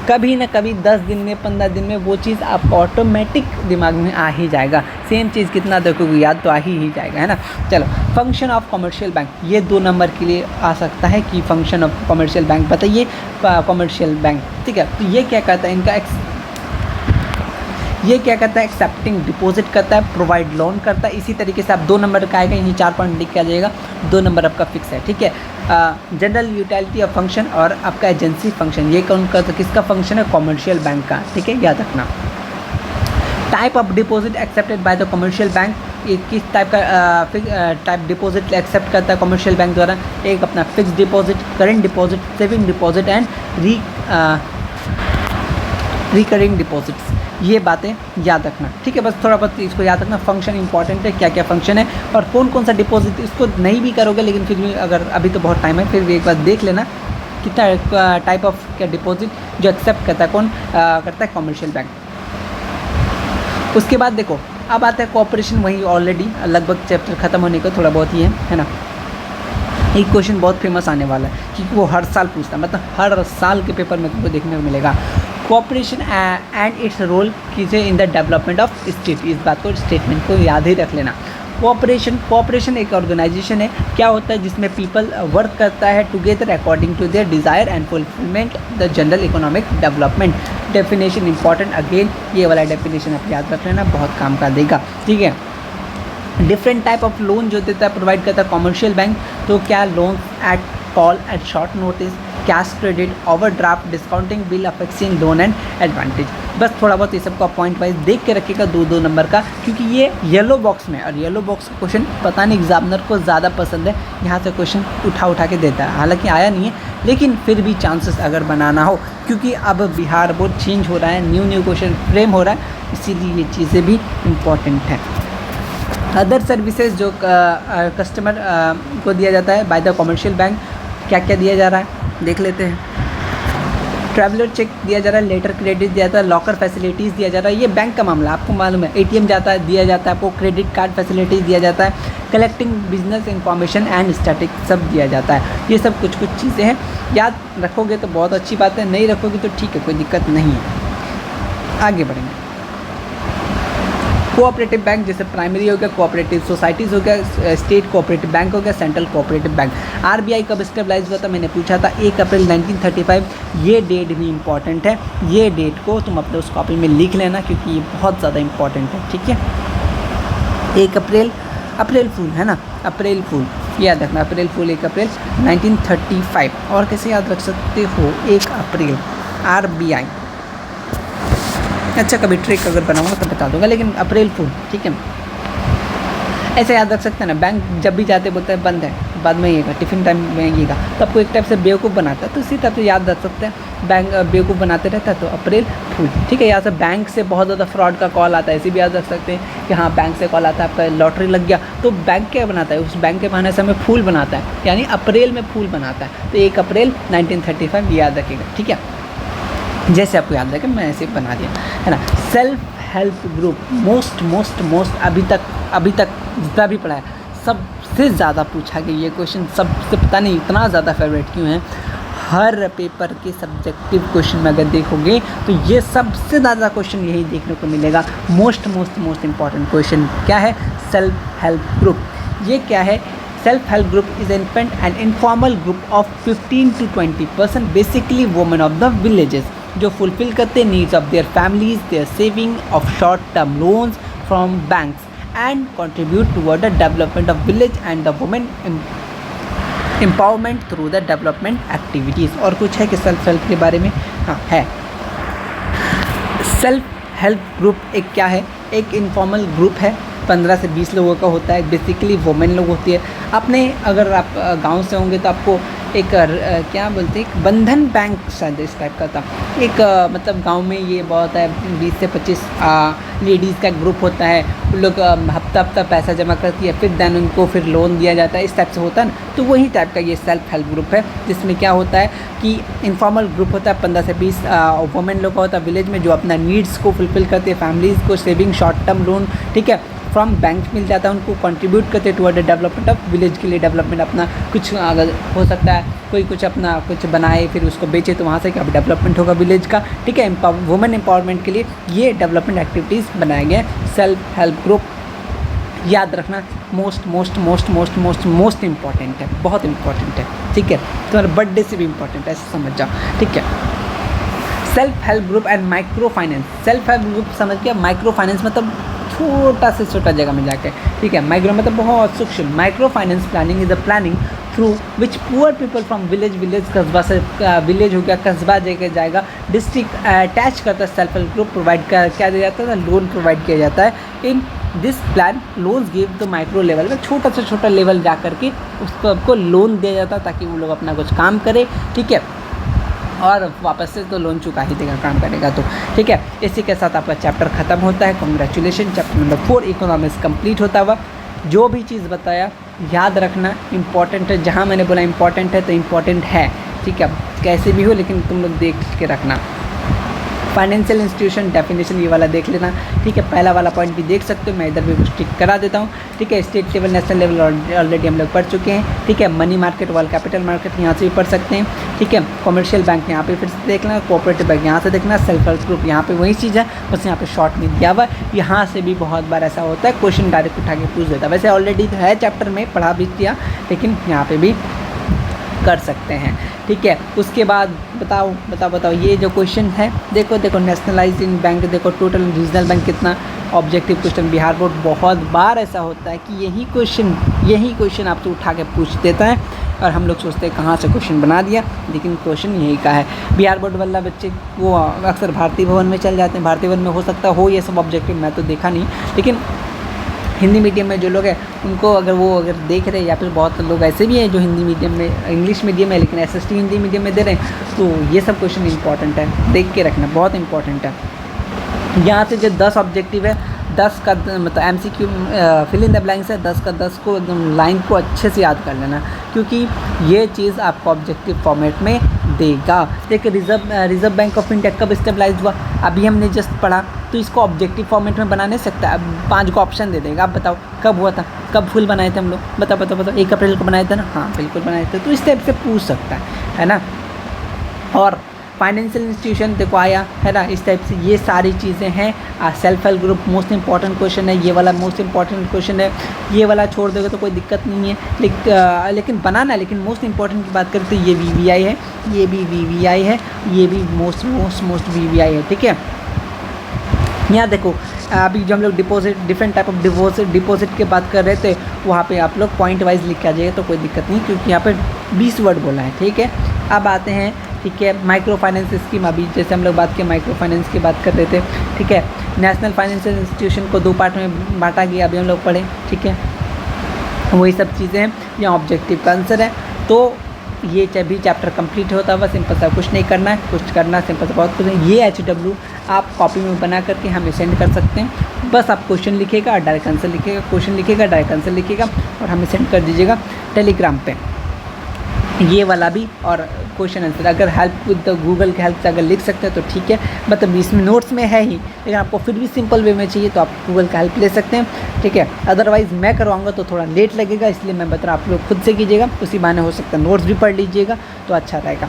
कभी ना कभी 10 दिन में 15 दिन में वो चीज़ आपको ऑटोमेटिक दिमाग में आ ही जाएगा। सेम चीज़ कितना देखोगे याद तो आ ही जाएगा, है ना। चलो, फंक्शन ऑफ कमर्शियल बैंक, ये 2 नंबर के लिए आ सकता है कि फंक्शन ऑफ कमर्शियल बैंक बताइए। कमर्शियल बैंक, ठीक है, तो ये क्या कहता है, ये क्या करता है, एक्सेप्टिंग डिपॉजिट करता है, प्रोवाइड लोन करता है। इसी तरीके से आप 2 नंबर का आएगा, यहीं 4 पॉइंट लिख के आ जाएगा, 2 नंबर आपका फिक्स है, ठीक है। जनरल यूटिलिटी ऑफ फंक्शन और आपका एजेंसी फंक्शन, ये कौन का, किसका फंक्शन है, कमर्शियल बैंक का, ठीक है, याद रखना। Type of deposit accepted by the commercial bank, ये किस टाइप का टाइप डिपॉजिट एक्सेप्ट करता है कमर्शियल बैंक द्वारा, एक अपना fix deposit, current deposit, saving deposit and recurring deposits. ये बातें याद रखना, ठीक है, बस थोड़ा बहुत इसको याद रखना। फंक्शन इंपॉर्टेंट है, क्या क्या फंक्शन है और कौन कौन सा डिपॉजिट, इसको नहीं भी करोगे लेकिन फिर भी अगर अभी तो बहुत टाइम है, फिर भी एक बार देख लेना कितना टाइप ऑफ क्या डिपॉजिट जो एक्सेप्ट करता है, कौन करता है, कमर्शियल बैंक। उसके बाद देखो, अब आता है कोऑपरेशन, वही ऑलरेडी लगभग चैप्टर ख़त्म होने का थोड़ा बहुत ही है ना। एक क्वेश्चन बहुत फेमस आने वाला है क्योंकि वो हर साल पूछता है, मतलब हर साल के पेपर में तुमको देखने को मिलेगा। कोऑपरेशन एंड इट्स रोल कीजिए in the development of state, इस बात को, स्टेटमेंट को याद ही रख लेना। कोऑपरेशन एक ऑर्गेनाइजेशन है, क्या होता है जिसमें पीपल वर्क करता है together according to their desire and fulfilment the general economic development. Definition important, again ये वाला डेफिनेशन आप याद रख लेना, बहुत काम का देगा, ठीक है। डिफरेंट टाइप ऑफ लोन जो देता है प्रोवाइड करता है कॉमर्शियल बैंक, तो क्या loan eight call at short notice, cash credit, overdraft, discounting, bill of exchange, loan and advantage. बस थोड़ा बहुत ये सबका पॉइंट वाइज देख के रखिएगा 2-2 नंबर का, क्योंकि ये येलो बॉक्स में, और येलो बॉक्स का क्वेश्चन पता नहीं एग्जामिनर को ज़्यादा पसंद है, यहाँ से क्वेश्चन उठा के देता है। हालांकि आया नहीं है, लेकिन फिर भी चांसेस अगर बनाना हो, क्योंकि अब बिहार बोर्ड चेंज हो रहा है, न्यू क्वेश्चन फ्रेम हो रहा है, इसीलिए ये चीज़ें भी इम्पॉर्टेंट हैं। अदर सर्विसेज जो कस्टमर को दिया जाता है बाय द कॉमर्शियल बैंक, क्या क्या दिया जा रहा है देख लेते हैं। ट्रैवलर चेक दिया जा रहा है, लेटर क्रेडिट दिया जाता है, लॉकर फैसिलिटीज़ दिया जा रहा है, ये बैंक का मामला आपको मालूम है। एटीएम जाता है दिया जाता है आपको, क्रेडिट कार्ड फैसिलिटीज़ दिया जाता है, collecting business information and static सब दिया जाता है। ये सब कुछ चीज़ें हैं, याद रखोगे तो बहुत अच्छी बात है, नहीं रखोगे तो ठीक है, कोई दिक्कत नहीं है। आगे बढ़ेंगे। कोऑपरेटिव बैंक जैसे प्राइमरी हो गया, कोऑपरेटिव सोसाइटीज़ हो गया, स्टेट कोऑपरेटिव बैंक हो गया, सेंट्रल कोऑपरेटिव बैंक। आरबीआई कब स्टेबलाइज हुआ था मैंने पूछा था, 1 अप्रैल 1935। ये डेट भी इम्पॉर्टेंट है, ये डेट को तुम अपने उस कॉपी में लिख लेना, क्योंकि ये बहुत ज़्यादा इम्पॉर्टेंट है, ठीक है। 1 अप्रैल, अप्रैल फूल है ना, अप्रैल फूल याद रखना, अप्रैल फूल 1 अप्रैल 1935। और कैसे याद रख सकते हो 1 अप्रैल आरबीआई। अच्छा, कभी ट्रिक अगर बनाऊंगा तो बता दूंगा, लेकिन अप्रैल फूल ठीक है, ऐसे याद रख सकते हैं ना। बैंक जब भी जाते बोलते हैं बंद है, बाद में आइएगा, टिफ़िन टाइम में आइएगा, तो आपको एक टाइप से बेवकूफ़ बनाता है, तो इसी टाइप से याद रख सकते हैं, बैंक बेवकूफ़ बनाते रहता है, तो अप्रैल फूल, ठीक है। यहाँ से बैंक से बहुत ज़्यादा फ्रॉड का कॉल आता है, इसी भी याद रख सकते हैं कि हाँ बैंक से कॉल आता है, आपका लॉटरी लग गया, तो बैंक क्या बनाता है, उस बैंक के बहाने से हमें फूल बनाता है, यानी अप्रैल में फूल बनाता है। तो 1 अप्रैल 1935 याद रखिएगा, ठीक है। जैसे आपको याद रखें मैं ऐसे बना दिया है ना। सेल्फ हेल्प ग्रुप मोस्ट अभी तक जितना भी पढ़ा है सबसे ज़्यादा पूछा गया ये क्वेश्चन, सबसे पता नहीं इतना ज़्यादा फेवरेट क्यों है। हर पेपर के सब्जेक्टिव क्वेश्चन में अगर देखोगे तो ये सबसे ज़्यादा क्वेश्चन यही देखने को मिलेगा। मोस्ट इम्पॉर्टेंट क्वेश्चन क्या है, सेल्फ हेल्प ग्रुप। ये क्या है, self help group is an informal group of 15 to 20% basically women of the villages, जो फुलफिल करते needs of their families, their saving of short term loans from banks and contribute toward the development of village and the women empowerment through the development activities. और कुछ है कि self help के बारे में, हाँ है। सेल्फ हेल्प ग्रुप एक क्या है, एक इनफॉर्मल ग्रुप है, 15 से 20 लोगों का होता है, बेसिकली वुमेन लोग होती है। आपने अगर आप गांव से होंगे तो आपको एक क्या बोलते हैं, एक बंधन बैंक शायद इस टाइप का था, एक मतलब गांव में ये बहुत है, 20 से 25 लेडीज़ का ग्रुप होता है, उन लोग हफ्ता पैसा जमा करती है, फिर देन उनको फिर लोन दिया जाता है, इस टाइप से होता है ना। तो वही टाइप का ये सेल्फ हेल्प ग्रुप है, जिसमें क्या होता है कि इनफॉर्मल ग्रुप होता है, 15 से 20 वुमेन लोग का होता है विलेज में, जो अपना नीड्स को फुलफिल करते हैं, फैमिलीज़ को सेविंग शॉर्ट टर्म लोन, ठीक है, फ्रॉम बैंक मिल जाता है, उनको कंट्रीब्यूट करते toward the development of village के लिए, डेवलपमेंट अपना कुछ अगर हो सकता है, कोई कुछ अपना कुछ बनाए फिर उसको बेचे, तो वहाँ से क्या डेवलपमेंट होगा विलेज का, ठीक है। वुमेन एम्पावरमेंट के लिए ये डेवलपमेंट एक्टिविटीज़ बनाए गए सेल्फ हेल्प ग्रुप। याद रखना मोस्ट इम्पॉर्टेंट है, बहुत इंपॉर्टेंट है, ठीक है। तुम्हारे बर्थडे से भी इम्पॉर्टेंट है, ऐसे समझ जाओ, ठीक है। Self help group and micro finance. Self help group समझ गया, माइक्रो फाइनेंस मतलब छोटा से छोटा जगह में जाके, ठीक है। माइक्रो मतलब बहुत सूक्ष्म। Micro finance planning is the planning through which poor people from village कस्बा से, विलेज हो गया कस्बा जगह जाएगा, डिस्ट्रिक्ट अटैच करता है सेल्फ हेल्प ग्रुप, प्रोवाइड क्या दिया जाता है, लोन प्रोवाइड किया जाता है। In this plan loans give the micro level में, छोटा से छोटा लेवल जा करके उसको आपको लोन दिया जाता है, ताकि वो लोग अपना कुछ काम करे, ठीक है, और वापस से तो लोन चुका ही देगा काम करेगा तो, ठीक है। इसी के साथ आपका चैप्टर ख़त्म होता है। Congratulation, chapter number 4 economics complete होता हुआ। जो भी चीज़ बताया याद रखना, इम्पॉर्टेंट है, जहाँ मैंने बोला इम्पॉर्टेंट है तो इम्पॉर्टेंट है, ठीक है, कैसे भी हो लेकिन तुम लोग देख के रखना। फाइनेंशियल इंस्टीट्यूशन डेफिनेशन ये वाला देख लेना, ठीक है। पहला वाला पॉइंट भी देख सकते हो, मैं इधर भी टिक करा देता हूँ, ठीक है। State level, national level already हम लोग पढ़ चुके हैं, ठीक है। Money market, world capital market यहाँ से भी पढ़ सकते हैं, ठीक है। कॉमर्शियल बैंक यहाँ पे फिर से देख लेना, कोऑपरेटिव बैंक यहाँ से देखना, सेल्फ हेल्प ग्रुप यहाँ पे वही चीज़ है, बस यहाँ पे शॉर्ट में दिया हुआ है। यहाँ से भी बहुत बार ऐसा होता है क्वेश्चन डायरेक्ट उठा के पूछ देता है, वैसे ऑलरेडी तो है चैप्टर में पढ़ा भी दिया, लेकिन यहाँ पे भी कर सकते हैं, ठीक है। उसके बाद बताओ ये जो क्वेश्चन है, देखो नेशनलाइजिंग बैंक, देखो टोटल रीजनल बैंक कितना, ऑब्जेक्टिव क्वेश्चन बिहार बोर्ड बहुत बार ऐसा होता है कि यही क्वेश्चन आपसे उठा के पूछ देता है और हम लोग सोचते हैं कहाँ से क्वेश्चन बना दिया, लेकिन क्वेश्चन यही का है। बिहार बोर्ड वाला बच्चे वो अक्सर भारतीय भवन में चल जाते हैं, भारतीय भवन में हो सकता हो ये सब ऑब्जेक्टिव, मैं तो देखा नहीं, लेकिन हिंदी मीडियम में जो लोग हैं उनको अगर देख रहे हैं, या फिर बहुत लोग ऐसे भी हैं जो हिंदी मीडियम में, इंग्लिश मीडियम है लेकिन एसएसटी हिंदी मीडियम में दे रहे हैं, तो ये सब क्वेश्चन इंपॉर्टेंट है, देख के रखना, बहुत इंपॉर्टेंट है। यहाँ से जो 10 ऑब्जेक्टिव है, 10 का मतलब MCQ fill in the blanks है, 10 का 10 को एकदम लाइन को अच्छे से याद कर लेना, क्योंकि ये चीज़ आपको ऑब्जेक्टिव फॉर्मेट में देगा। देखिए रिजर्व बैंक ऑफ इंडिया कब स्टेबलाइज हुआ, अभी हमने जस्ट पढ़ा, तो इसको ऑब्जेक्टिव फॉर्मेट में बना नहीं सकता। अब 5 को ऑप्शन दे देगा, आप बताओ कब हुआ था, कब फुल बनाए थे हम लोग, बताओ 1 अप्रैल को बनाए थे ना, हाँ बिल्कुल बनाए थे, तो इस टाइप से पूछ सकता है ना। और फाइनेंशियल इंस्टीट्यूशन देखो आया है ना, इस टाइप से ये सारी चीज़ें हैं। Self help group most important question है, ये वाला मोस्ट इंपॉर्टेंट क्वेश्चन है, ये वाला छोड़ दोगे तो कोई दिक्कत नहीं है, लेकिन बनाना, लेकिन मोस्ट इंपॉर्टेंट की बात करें तो ये VVI है, ये भी VVI है, ये भी मोस्ट VVI है, ठीक है। यहाँ देखो अभी जो हम लोग डिफरेंट टाइप ऑफ डिपॉजिट की बात कर रहे थे, वहाँ पे आप लोग पॉइंट वाइज लिख के आ जाइए तो कोई दिक्कत नहीं, क्योंकि यहाँ पे 20 वर्ड बोला है, ठीक है। अब आते हैं, ठीक है, माइक्रो फाइनेंस स्कीम, अभी जैसे हम लोग बात किए माइक्रो फाइनेंस की बात कर रहे थे, ठीक है। नेशनल फाइनेंशियल इंस्टीट्यूशन को 2 पार्ट में बांटा गया, अभी हम लोग पढ़े, ठीक है। वही सब चीज़ें हैं, यहाँ ऑब्जेक्टिव का आंसर है, तो ये भी चैप्टर कंप्लीट होता है, बस सिंपल सा कुछ नहीं करना है, कुछ करना सिंपल सा बहुत कुछ है। ये HW आप कॉपी में बना करके हमें सेंड कर सकते हैं, बस आप क्वेश्चन लिखेगा और डायरेक्ट आंसर लिखेगा, क्वेश्चन लिखेगा डायरेक्ट आंसर लिखेगा और हमें सेंड कर दीजिएगा टेलीग्राम पे, ये वाला भी। और क्वेश्चन आंसर अगर हेल्प विद द गूगल के हेल्प से अगर लिख सकते हैं तो ठीक है, मतलब इसमें नोट्स में है ही, लेकिन आपको फिर भी सिंपल वे में चाहिए तो आप गूगल का हेल्प ले सकते हैं, ठीक है। अदरवाइज़ मैं करवाऊँगा तो थोड़ा लेट लगेगा, इसलिए मैं बता रहा हूँ आप लोग खुद से कीजिएगा, उसी बहाने हो सकता है नोट्स भी पढ़ लीजिएगा तो अच्छा रहेगा।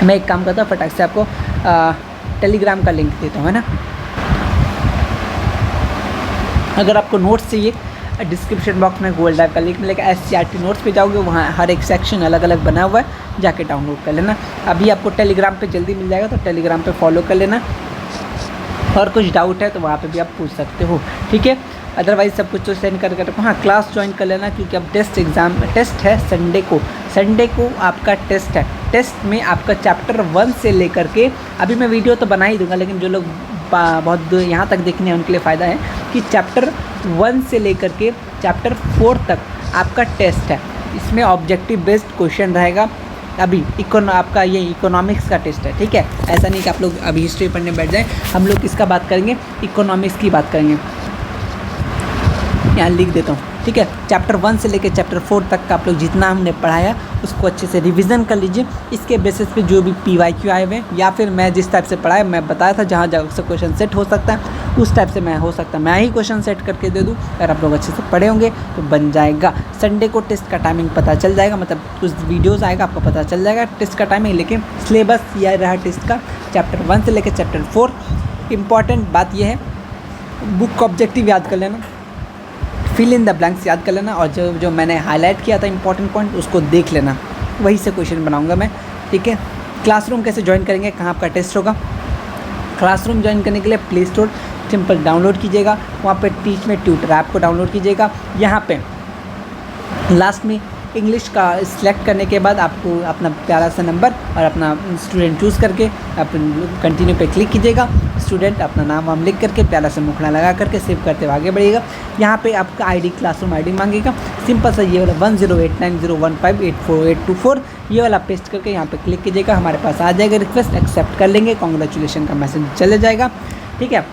मैं एक काम करता हूँ, फटाक से आपको टेलीग्राम का लिंक देता हूँ, है ना। अगर आपको नोट्स चाहिए, डिस्क्रिप्शन बॉक्स में गूगल ड्राइव का लिंक मिलेगा, SCRT नोट्स पे जाओगे, वहाँ हर एक सेक्शन अलग अलग बना हुआ है, जाके डाउनलोड कर लेना। अभी आपको टेलीग्राम पे जल्दी मिल जाएगा, तो टेलीग्राम पे फॉलो कर लेना, और कुछ डाउट है तो वहाँ पे भी आप पूछ सकते हो, ठीक है। अदरवाइज़ सब कुछ तो सेंड कर हाँ, क्लास ज्वाइन कर लेना, क्योंकि अब टेस्ट है संडे को आपका टेस्ट है। टेस्ट में आपका चैप्टर 1 से लेकर के, अभी मैं वीडियो तो बना ही दूंगा, लेकिन जो लोग बहुत यहाँ तक देखने हैं उनके लिए फ़ायदा है कि चैप्टर 1 से लेकर के चैप्टर 4 तक आपका टेस्ट है। इसमें ऑब्जेक्टिव बेस्ड क्वेश्चन रहेगा। अभी आपका ये इकोनॉमिक्स का टेस्ट है, ठीक है। ऐसा नहीं कि आप लोग अभी हिस्ट्री पढ़ने बैठ जाएं, हम लोग किसका बात करेंगे, इकोनॉमिक्स की बात करेंगे। यहाँ लिख देता हूँ, ठीक है। चैप्टर 1 से लेकर चैप्टर 4 तक का आप लोग जितना हमने पढ़ाया उसको अच्छे से रिवीजन कर लीजिए। इसके बेसिस पे जो भी PYQ आए हुए, या फिर मैं जिस टाइप से पढ़ाया, मैं बताया था जहाँ जहाँ से क्वेश्चन सेट हो सकता है उस टाइप से मैं ही क्वेश्चन सेट करके दे दूँ। अगर आप लोग अच्छे से पढ़े होंगे तो बन जाएगा। संडे को टेस्ट का टाइमिंग पता चल जाएगा, मतलब कुछ वीडियोज़ आएगा आपको पता चल जाएगा टेस्ट का टाइमिंग, लेकिन सिलेबस यह रहा टेस्ट का चैप्टर 1 से लेकर चैप्टर 4। इंपॉर्टेंट बात यह है, बुक का ऑब्जेक्टिव याद कर लेना, फिल इन द ब्लैंक्स याद कर लेना, और जो मैंने हाईलाइट किया था इंपॉर्टेंट पॉइंट उसको देख लेना, वही से क्वेश्चन बनाऊंगा मैं, ठीक है। क्लासरूम कैसे ज्वाइन करेंगे, कहाँ आपका टेस्ट होगा। क्लासरूम ज्वाइन करने के लिए प्ले स्टोर सिंपल डाउनलोड कीजिएगा, वहाँ पे टीच में ट्यूटर ऐप को डाउनलोड कीजिएगा। यहाँ पे लास्ट में इंग्लिश का सिलेक्ट करने के बाद आपको अपना प्यारा सा नंबर और अपना स्टूडेंट चूज़ करके आप कंटिन्यू पे क्लिक कीजिएगा। स्टूडेंट अपना नाम वाम लिख करके प्यारा सा मुखड़ा लगा करके सेव करते हुए आगे बढ़िएगा। यहाँ पे आपका आईडी क्लासरूम आईडी मांगेगा, सिंपल सा ये वाला 108901584824 ये वाला पेस्ट करके यहाँ पे क्लिक कीजिएगा। हमारे पास आ जाएगा रिक्वेस्ट, एक्सेप्ट कर लेंगे, कॉन्ग्रेचुलेशन का मैसेज चले जाएगा, ठीक है।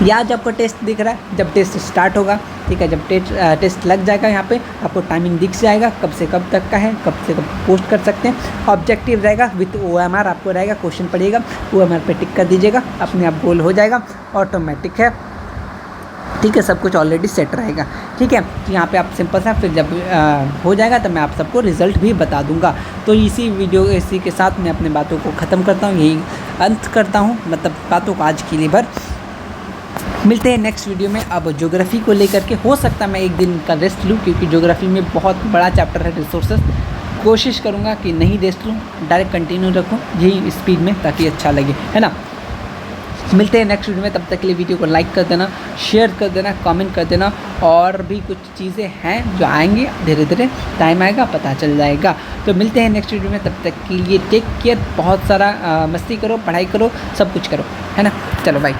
या जब आपको टेस्ट दिख रहा है, जब टेस्ट स्टार्ट होगा, ठीक है, जब टेस्ट लग जाएगा यहाँ पे आपको टाइमिंग दिख जाएगा, कब से कब तक का है, कब से कब पोस्ट कर सकते हैं। ऑब्जेक्टिव रहेगा विथ OMR आपको रहेगा, क्वेश्चन पड़ेगा, OMR पे टिक कर दीजिएगा, अपने आप गोल हो जाएगा, ऑटोमेटिक है, ठीक है, सब कुछ ऑलरेडी सेट रहेगा, ठीक है। तो यहाँ पे आप सिंपल सा फिर जब हो जाएगा तब मैं आप सबको रिज़ल्ट भी बता दूंगा। तो इसी के साथ मैं अपने बातों को ख़त्म करता हूँ, यही अंत करता हूँ, मतलब बातों को आज के लिए भर। मिलते हैं नेक्स्ट वीडियो में। अब ज्योग्राफी को लेकर के हो सकता है मैं एक दिन का रेस्ट लूँ, क्योंकि ज्योग्राफी में बहुत बड़ा चैप्टर है रिसोर्सेज। कोशिश करूँगा कि नहीं रेस्ट लूँ, डायरेक्ट कंटिन्यू रखूँ यही स्पीड में, ताकि अच्छा लगे, है ना। मिलते हैं नेक्स्ट वीडियो में, तब तक के लिए वीडियो को लाइक कर देना, शेयर कर देना, कमेंट कर देना, और भी कुछ चीज़ें हैं जो आएंगी, धीरे धीरे टाइम आएगा पता चल जाएगा। तो मिलते हैं नेक्स्ट वीडियो में, तब तक के लिए टेक केयर, बहुत सारा मस्ती करो, पढ़ाई करो, सब कुछ करो, है ना। चलो बाय।